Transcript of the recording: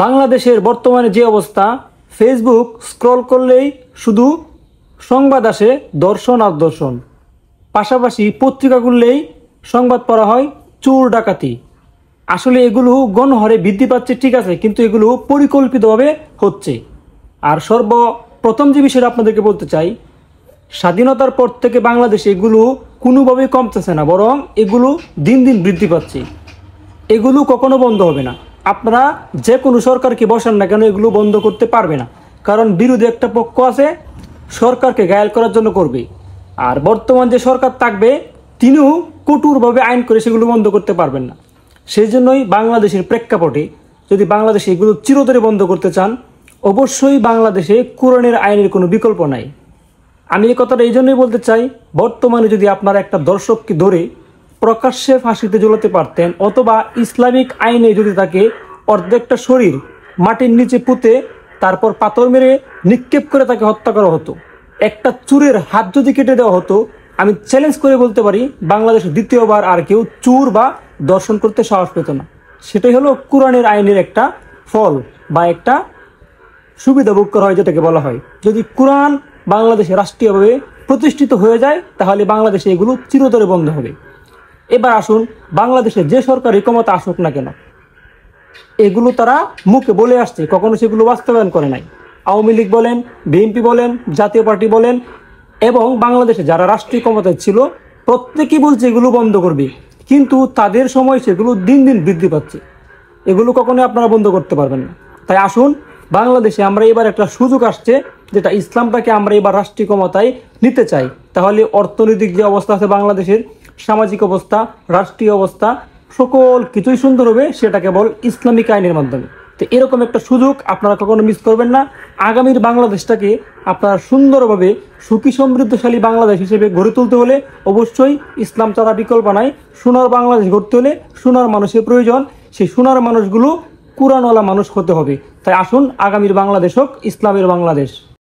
বাংলাদেশের বর্তমানে যে অবস্থা, ফেসবুক স্ক্রল করলেই শুধু সংবাদ আসে দর্শন আর দর্শন। পাশাপাশি পত্রিকা খুললেই সংবাদ পড়া হয় চোর ডাকাতি। আসলে এগুলো গণহারে বৃদ্ধি পাচ্ছে ঠিক আছে, কিন্তু এগুলো পরিকল্পিতভাবে হচ্ছে। আর সর্বপ্রথম যে বিষয়টা আপনাদেরকে বলতে চাই, স্বাধীনতার পর থেকে বাংলাদেশে এগুলো কোনোভাবেই কমতেছে না, বরং এগুলো দিন দিন বৃদ্ধি পাচ্ছে। এগুলো কখনো বন্ধ হবে না। আপনারা যে কোনো সরকারকে বসান না কেন, এগুলো বন্ধ করতে পারবে না, কারণ বিরোধী একটা পক্ষ আছে সরকারকে ঘায়েল করার জন্য করবে। আর বর্তমান যে সরকার থাকবে তিনিও কঠোরভাবে আইন করে সেগুলো বন্ধ করতে পারবেন না। সেই জন্যই বাংলাদেশের প্রেক্ষাপটে যদি বাংলাদেশে এগুলো চিরতরে বন্ধ করতে চান, অবশ্যই বাংলাদেশে কোরআনের আইনের কোনো বিকল্প নাই। আমি এই কথাটা এই জন্যই বলতে চাই, বর্তমানে যদি আপনারা একটা দর্শককে ধরে প্রকাশ্যে ফাঁসিতে ঝুলাতে পারতেন, অথবা ইসলামিক আইনে যদি তাকে অর্ধেকটা শরীর মাটির নিচে পুঁতে তারপর পাথর মেরে নিক্ষেপ করে তাকে হত্যা করা হতো, একটা চোরের হাত যদি কেটে দেওয়া হতো, আমি চ্যালেঞ্জ করে বলতে পারি বাংলাদেশে দ্বিতীয়বার আর কেউ চোর বা দর্শন করতে সাহস পেত না। সেটাই হলো কোরআনের আইনের একটা ফল বা একটা সুবিধা ভোগ করা হয়, যেটাকে বলা হয়। যদি কোরআন বাংলাদেশে রাষ্ট্রীয়ভাবে প্রতিষ্ঠিত হয়ে যায়, তাহলে বাংলাদেশে এগুলো চিরতরে বন্ধ হবে। এবার আসুন, বাংলাদেশে যে সরকারি ক্ষমতা আসুক না কেন, এগুলো তারা মুখে বলে আসছে, কখনো সেগুলো বাস্তবায়ন করে নাই। আওয়ামী লীগ বলেন, বিএনপি বলেন, জাতীয় পার্টি বলেন, এবং বাংলাদেশে যারা রাষ্ট্রীয় ক্ষমতায় ছিল প্রত্যেকেই বলছে এগুলো বন্ধ করবে, কিন্তু তাদের সময় সেগুলো দিন দিন বৃদ্ধি পাচ্ছে। এগুলো কখনোই আপনারা বন্ধ করতে পারবেন না। তাই আসুন, বাংলাদেশে আমরা এবার একটা সুযোগ আসছে, যেটা ইসলামটাকে আমরা এবার রাষ্ট্রীয় ক্ষমতায় নিতে চাই। তাহলে অর্থনৈতিক যে অবস্থা আছে বাংলাদেশের, সামাজিক অবস্থা, রাষ্ট্রীয় অবস্থা, সকল কিছুই সুন্দর হবে, সেটা কেবল ইসলামিক আইনের মাধ্যমে। তো এরকম একটা সুযোগ আপনারা কখনো মিস করবেন না। আগামীর বাংলাদেশটাকে আপনারা সুন্দরভাবে সুখী সমৃদ্ধশালী বাংলাদেশ হিসেবে গড়ে তুলতে হলে অবশ্যই ইসলাম ছাড়া বিকল্প নাই। সোনার বাংলাদেশ গড়তে হলে সোনার মানুষের প্রয়োজন। সেই সোনার মানুষগুলো কোরআনওয়ালা মানুষ হতে হবে। তাই আসুন, আগামীর বাংলাদেশ হোক ইসলামের বাংলাদেশ।